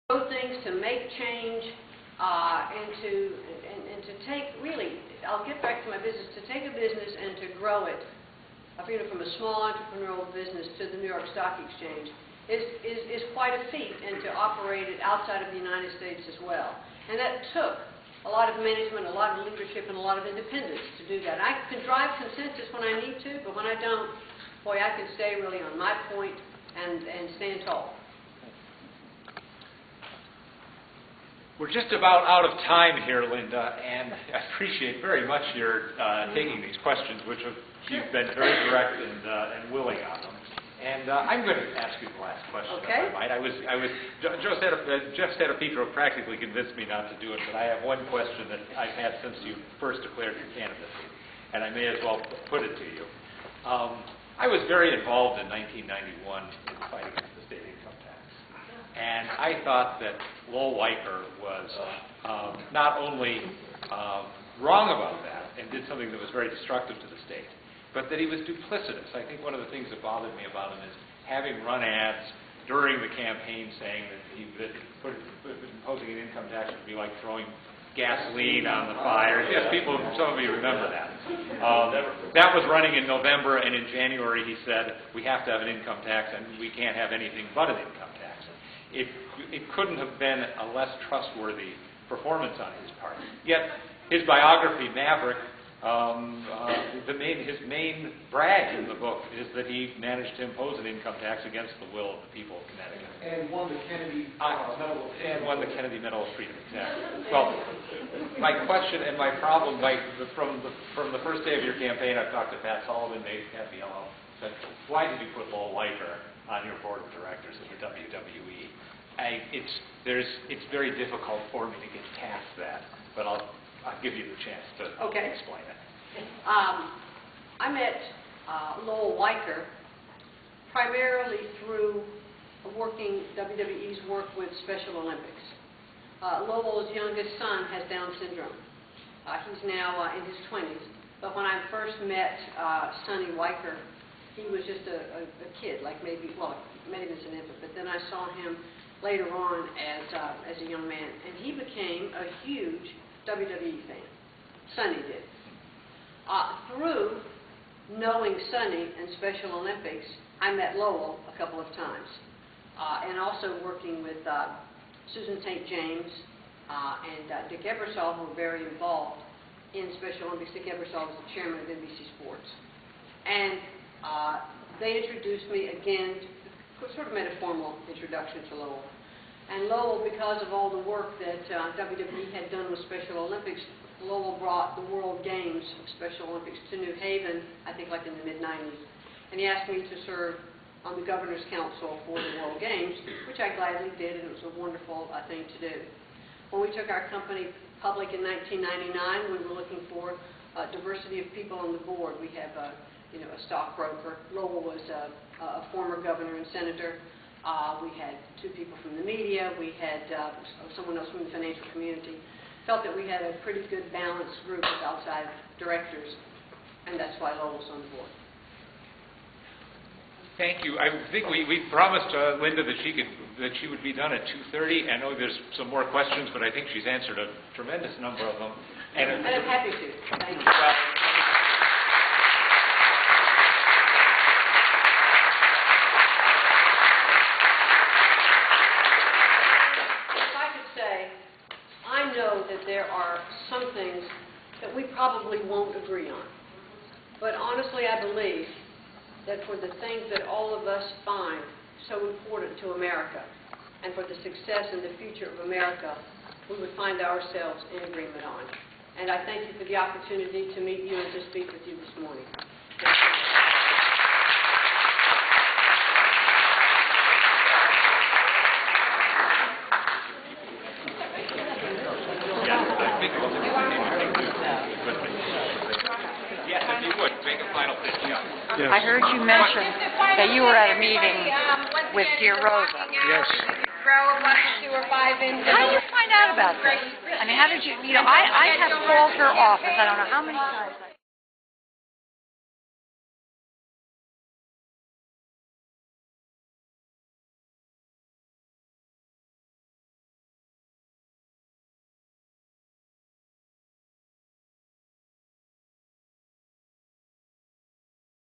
grow things, to make change, and to take, really, I'll get back to my business, to take a business and to grow it, from a small entrepreneurial business to the New York Stock Exchange is quite a feat, and to operate it outside of the United States as well. And that took a lot of management, a lot of leadership, and a lot of independence to do that. I can drive consensus when I need to, but when I don't, boy, I can stay really on my point and stand tall. We're just about out of time here, Linda, and I appreciate very much your taking these questions, which you've been very direct and willing on them. And I'm going to ask you the last question, okay. If I might. Jeff Stadopetro practically convinced me not to do it, but I have one question that I've had since you first declared your candidacy, and I may as well put it to you. I was very involved in 1991 in the fight against the state income tax. And I thought that Lowell Weicker was not only wrong about that and did something that was very destructive to the state, but that he was duplicitous. I think one of the things that bothered me about him is having run ads during the campaign saying that imposing an income tax would be like throwing gasoline on the fire. Yes, some of you remember that. That was running in November, and in January he said, we have to have an income tax, and we can't have anything but an income tax. It couldn't have been a less trustworthy performance on his part. Yet, his biography, Maverick, his main brag in the book is that he managed to impose an income tax against the will of the people of Connecticut. And won the Kennedy Medal of Freedom. And won the Kennedy Medal of Freedom, exactly. Well, my question and my problem, from the first day of your campaign, I've talked to Pat Sullivan, Pat Biello, said, why did you put Lowell Weicker on your board of directors of the WWE? It's very difficult for me to get past that, but I'll give you the chance to explain it. I met Lowell Weicker primarily through WWE's work with Special Olympics. Lowell's youngest son has Down syndrome. He's now in his 20s, but when I first met Sonny Weicker, he was just a kid, like maybe as an infant, but then I saw him later on as a young man, and he became a huge WWE fan. Sonny did. Through knowing Sonny and Special Olympics, I met Lowell a couple of times, and also working with Susan St. James and Dick Ebersol, who were very involved in Special Olympics. Dick Ebersol was the chairman of NBC Sports. And they introduced me again, sort of made a formal introduction to Lowell. And Lowell, because of all the work that WWE had done with Special Olympics, Lowell brought the World Games of Special Olympics to New Haven, I think like in the mid-90s. And he asked me to serve on the Governor's Council for the World Games, which I gladly did, and it was a wonderful thing to do. When we took our company public in 1999, we were looking for diversity of people on the board. We have a stockbroker. Lowell was a former governor and senator. We had two people from the media. We had someone else from the financial community. Felt that we had a pretty good balanced group of outside directors, and that's why Lowell's on the board. Thank you. I think we promised Linda that she would be done at 2:30. I know there's some more questions, but I think she's answered a tremendous number of them. And I'm happy to. Thank you. That there are some things that we probably won't agree on. But honestly, I believe that for the things that all of us find so important to America and for the success and the future of America, we would find ourselves in agreement on. And I thank you for the opportunity to meet you and to speak with you this morning. Yes, if you would, make a final pitch. Yes. I heard you mention that you were at a meeting with dear Rosa. Yes. How did you find out about this? I mean, how did you, I have called her office, I don't know how many times.